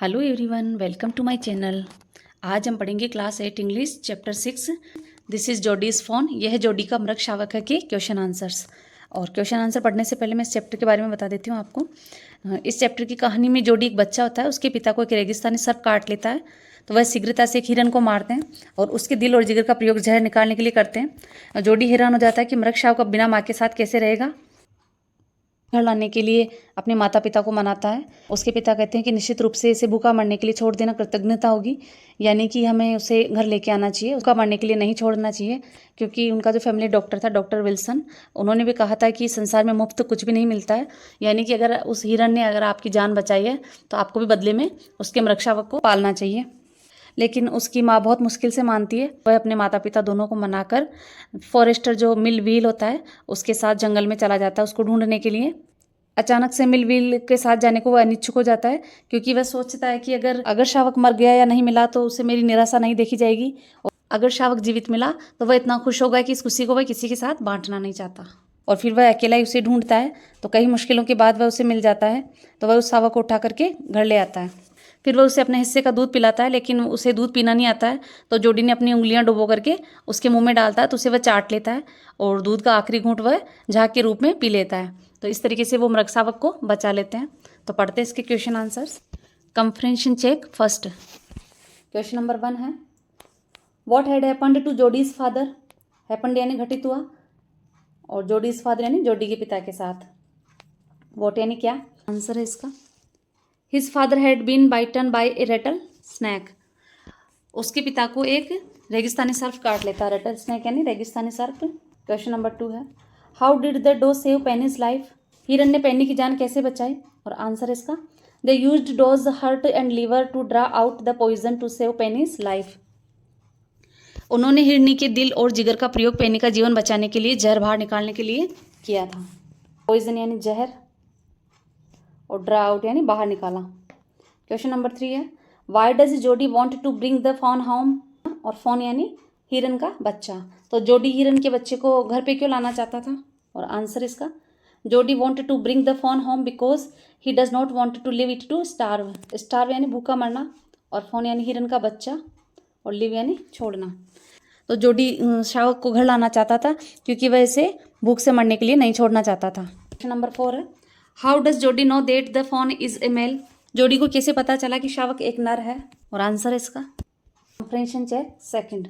Hello everyone, welcome to my channel. आज हम पढ़ेंगे class 8 English chapter 6। This is Jody's fawn. यह है जोडी का मृग शावक है के क्वेश्चन आंसर्स। और क्वेश्चन आंसर पढ़ने से पहले मैं इस चैप्टर के बारे में बता देती हूँ आपको। इस चैप्टर की कहानी में जोडी एक बच्चा होता है, उसके पिता को एक रेगिस्तानी सर्प काट लेता है, तो वह शीघ्रता से एक हिरन को मारते हैं और उसके दिल और जिगर का प्रयोग जहर निकालने के लिए करते हैं। जोडी हैरान हो जाता है कि मृग शावक बिना माँ के साथ कैसे रहेगा। घर लाने के लिए अपने माता पिता को मनाता है। उसके पिता कहते हैं कि निश्चित रूप से इसे भूखा मरने के लिए छोड़ देना कृतज्ञता होगी, यानी कि हमें उसे घर लेके आना चाहिए, उसका मरने के लिए नहीं छोड़ना चाहिए। क्योंकि उनका जो फैमिली डॉक्टर था, डॉक्टर विल्सन, उन्होंने भी कहा था कि संसार में मुफ्त कुछ भी नहीं मिलता है, यानी कि अगर उस हिरन ने अगर आपकी जान बचाई है तो आपको भी बदले में उसके मृगशावक को पालना चाहिए। लेकिन उसकी माँ बहुत मुश्किल से मानती है। वह अपने माता पिता दोनों को मनाकर फॉरेस्टर जो मिल व्हील होता है उसके साथ जंगल में चला जाता है उसको ढूंढने के लिए। अचानक से मिल व्हील के साथ जाने को वह अनिच्छुक हो जाता है, क्योंकि वह सोचता है कि अगर शावक मर गया या नहीं मिला तो उसे मेरी निराशा नहीं देखी जाएगी, और अगर शावक जीवित मिला तो वह इतना खुश होगा कि इस खुशी को वह किसी के साथ बांटना नहीं चाहता। और फिर वह अकेला ही उसे ढूंढता है, तो कई मुश्किलों के बाद वह उसे मिल जाता है। तो वह उस शावक को उठा करके घर ले आता है। फिर वह उसे अपने हिस्से का दूध पिलाता है, लेकिन उसे दूध पीना नहीं आता है। तो जोडी ने अपनी उंगलियां डुबो करके उसके मुंह में डालता है, तो उसे वह चाट लेता है और दूध का आखिरी घूंट वह झाग के रूप में पी लेता है। तो इस तरीके से वो मृग शावक को बचा लेते हैं। तो पढ़ते हैं इसके question answers. Comprehension check first. Question number 1 है, what had happened to Jody's father. Happened यानी घटित हुआ, और जोडीज फादर यानी जोडी के पिता के साथ। व्हाट यानी क्या, आंसर है इसका। His father had been bitten by a rattlesnake. उसके पिता को एक रेगिस्तानी सर्प काट लेता है। रेटल स्नैक यानी रेगिस्तानी सर्प। क्वेश्चन नंबर 2 है, how did the doe save Penny's life. हिरन ने पेनी की जान कैसे बचाई, और आंसर इसका, they used doe's heart and liver to draw out the poison to save Penny's life. उन्होंने हिरनी के दिल और जिगर का प्रयोग पेनी का जीवन बचाने के लिए, जहर बाहर निकालने के लिए किया था। पॉइजन यानी जहर, और ड्रा आउट यानी बाहर निकाला। क्वेश्चन नंबर 3 है, why does Jody want to bring the fawn home. और फॉन यानी हिरन का बच्चा। तो जोडी हिरन के बच्चे को घर पे क्यों लाना चाहता था, और आंसर इसका, Jody want to bring the fawn home because he does not want to leave it to starve. Starve यानी भूखा मरना, और फॉन यानी हिरन का बच्चा, और लिव यानी छोड़ना। तो जोडी शावक को घर लाना चाहता था क्योंकि वह इसे भूख से मरने के लिए नहीं छोड़ना चाहता था। क्वेश्चन नंबर 4 है, how does Jody know that the fawn is a male. Jody को कैसे पता चला कि शावक एक नर है, और आंसर है इसका। Comprehension check second.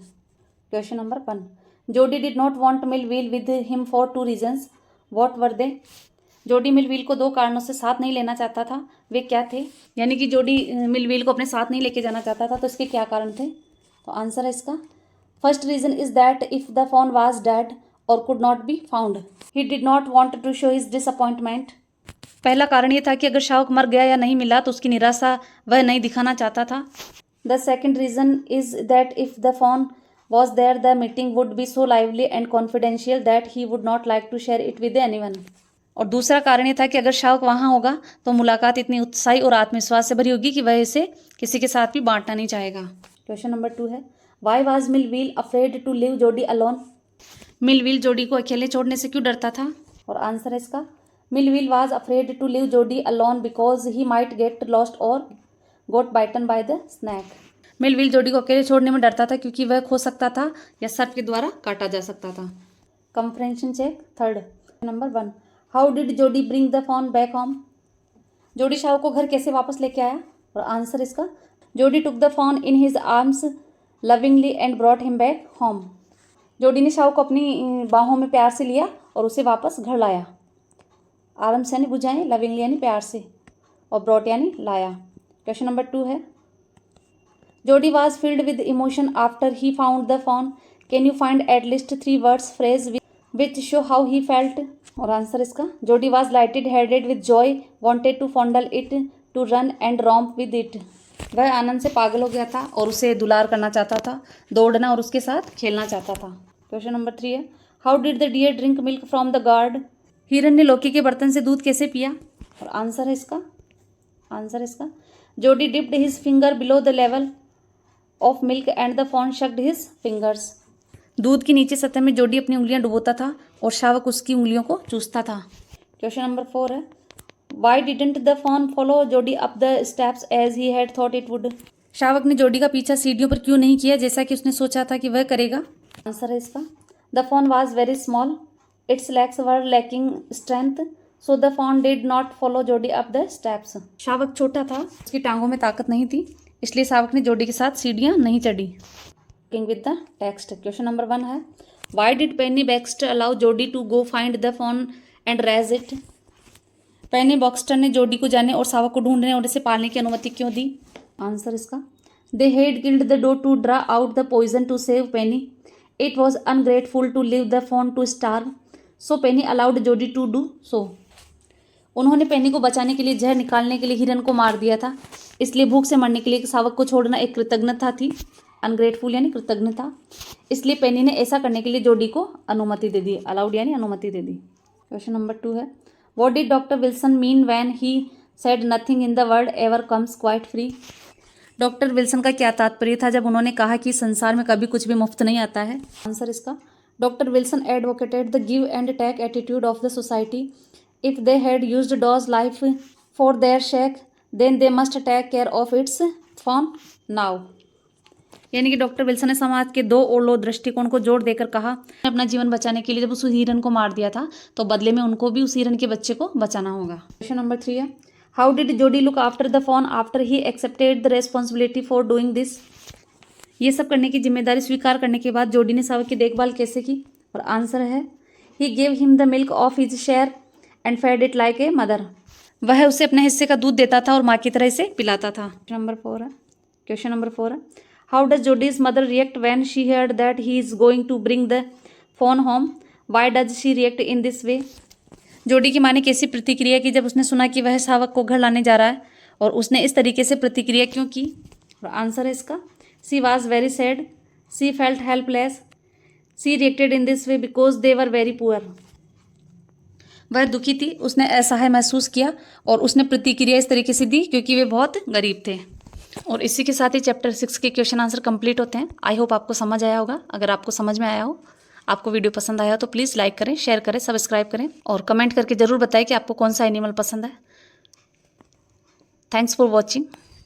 Question number 1, Jody did not want Mill Wheel with him for 2 reasons. What were they. Jody Mill wheel को 2 कारणों से साथ नहीं लेना चाहता था। वे क्या थे, यानी कि जोडी मिल व्हील को अपने साथ नहीं लेके जाना चाहता था, तो इसके क्या कारण थे। तो आंसर है इसका, first reason is that if the fawn was dead और could not be found he did not want to show his disappointment. पहला कारण ये था कि अगर शावक मर गया या नहीं मिला तो उसकी निराशा वह नहीं दिखाना चाहता था। The second reason is that if the fawn was there the meeting would be so lively and confidential that he would not like to share it with anyone. और दूसरा कारण ये था कि अगर शावक वहाँ होगा तो मुलाकात इतनी उत्साही और आत्मविश्वास से भरी होगी कि वह इसे किसी के साथ भी बांटना नहीं चाहेगा। क्वेश्चन नंबर 2 है, why was Mill Wheel afraid to leave Jody alone. Mill Wheel Jody को अकेले छोड़ने से क्यों डरता था, और आंसर है इसका, Mill Wheel was afraid to leave Jody alone because he might get lost और got bitten by the snake. Mill Wheel Jody को अकेले छोड़ने में डरता था क्योंकि वह खो सकता था या सर्प के द्वारा काटा जा सकता था। Comprehension check third. Number 1, how did Jody bring the fawn back home. Jody शावक को घर कैसे वापस लेके आया, और आंसर इसका, Jody took the fawn in his arms lovingly and brought him back home. Jody ने शावक को अपनी बाहों में प्यार से लिया और उसे वापस घर लाया। आर्म्स यानी बुझाएं, लविंगली यानी प्यार से, और ब्रॉट यानी लाया। क्वेश्चन नंबर 2 है, Jody was filled with emotion after he found the fawn. Can you find at least 3 words phrase which show how he felt. और आंसर इसका, Jody was lighted headed with joy wanted to fondle it to run and romp with it. वह आनंद से पागल हो गया था और उसे दुलार करना चाहता था, दौड़ना और उसके साथ खेलना चाहता था। क्वेश्चन नंबर 3 है, how did the deer drink milk from the gourd. हिरन ने लौकी के बर्तन से दूध कैसे पिया, और आंसर है इसका, Jody dipped his finger below the level of milk and the fawn sucked his fingers. दूध की नीचे सतह में जोडी अपनी उंगलियां डुबोता था और शावक उसकी उंगलियों को चूसता था। क्वेश्चन नंबर 4 है, why didn't the fawn follow Jody up the steps as he had thought it would. शावक ने जोडी का पीछा सीढ़ियों पर क्यों नहीं किया जैसा कि उसने सोचा था कि वह करेगा। आंसर है इसका, the fawn was very small, its legs were lacking strength, so the fawn did not follow Jody up the steps. शावक छोटा था, उसकी टांगों में ताकत नहीं थी, इसलिए शावक ने जोडी के साथ सीढ़ियां नहीं चढ़ी। Working with the text, question number 1 है, why did Penny Baxter allow Jody to go find the fawn and raise it. Penny Baxter ने जोडी को जाने और शावक को ढूंढने और इसे पालने की अनुमति क्यों दी। आंसर इसका, they had killed the doe to draw out the poison to save Penny, it was ungrateful to leave the fawn to starve, so Penny allowed Jody to do so. उन्होंने पेनी को बचाने के लिए जहर निकालने के लिए हिरन को मार दिया था, इसलिए भूख से मरने के लिए शावक को छोड़ना एक कृतज्ञता थी। अनग्रेटफुल यानी कृतज्ञता, इसलिए पेनी ने ऐसा करने के लिए जोडी को अनुमति दे दी। अलाउड यानी अनुमति दे दी। क्वेश्चन नंबर 2 है, what did doctor Wilson mean when he said nothing in the world ever comes quite free. Doctor Wilson का क्या तात्पर्य था जब उन्होंने कहा कि संसार में कभी कुछ भी मुफ्त नहीं आता है। आंसर इसका, doctor Wilson advocated the give and take attitude of the society, if they had used doe's life for their sake then they must take care of its fawn now. यानी कि डॉक्टर विल्सन ने समाज के दो और लो दृष्टिकोण को जोड़ देकर कहा, अपना जीवन बचाने के लिए जब उस हिरन को मार दिया था तो बदले में उनको भी उस हिरन के बच्चे को बचाना होगा। क्वेश्चन नंबर 3 है, how did Jody look after the fawn after he accepted the responsibility for doing this. ये सब करने की जिम्मेदारी स्वीकार करने के बाद जोडी ने शावक की देखभाल कैसे की। और आंसर है, he gave him the milk of his share and fed it like a mother. वह उसे अपने हिस्से का दूध देता था और माँ की तरह इसे पिलाता था। क्वेश्चन नंबर 4 है, how does Jodie's mother react when she heard that he is going to bring the phone home, why does she react in this way. Jodie की माँ ने कैसी प्रतिक्रिया की जब उसने सुना कि वह शावक को घर लाने जा रहा है, और उसने इस तरीके से प्रतिक्रिया क्यों की। और आंसर है इसका, she was very sad, she felt helpless, she reacted in this way because they were very poor. वह दुखी थी, उसने असहाय महसूस किया और उसने प्रतिक्रिया इस तरीके से दी क्योंकि वे बहुत गरीब थे। और इसी के साथ ही चैप्टर 6 के क्वेश्चन आंसर कंप्लीट होते हैं। आई होप आपको समझ आया होगा। अगर आपको समझ में आया हो, आपको वीडियो पसंद आया हो तो प्लीज़ लाइक करें, शेयर करें, सब्सक्राइब करें और कमेंट करके ज़रूर बताएं कि आपको कौन सा एनिमल पसंद है। Thanks for watching.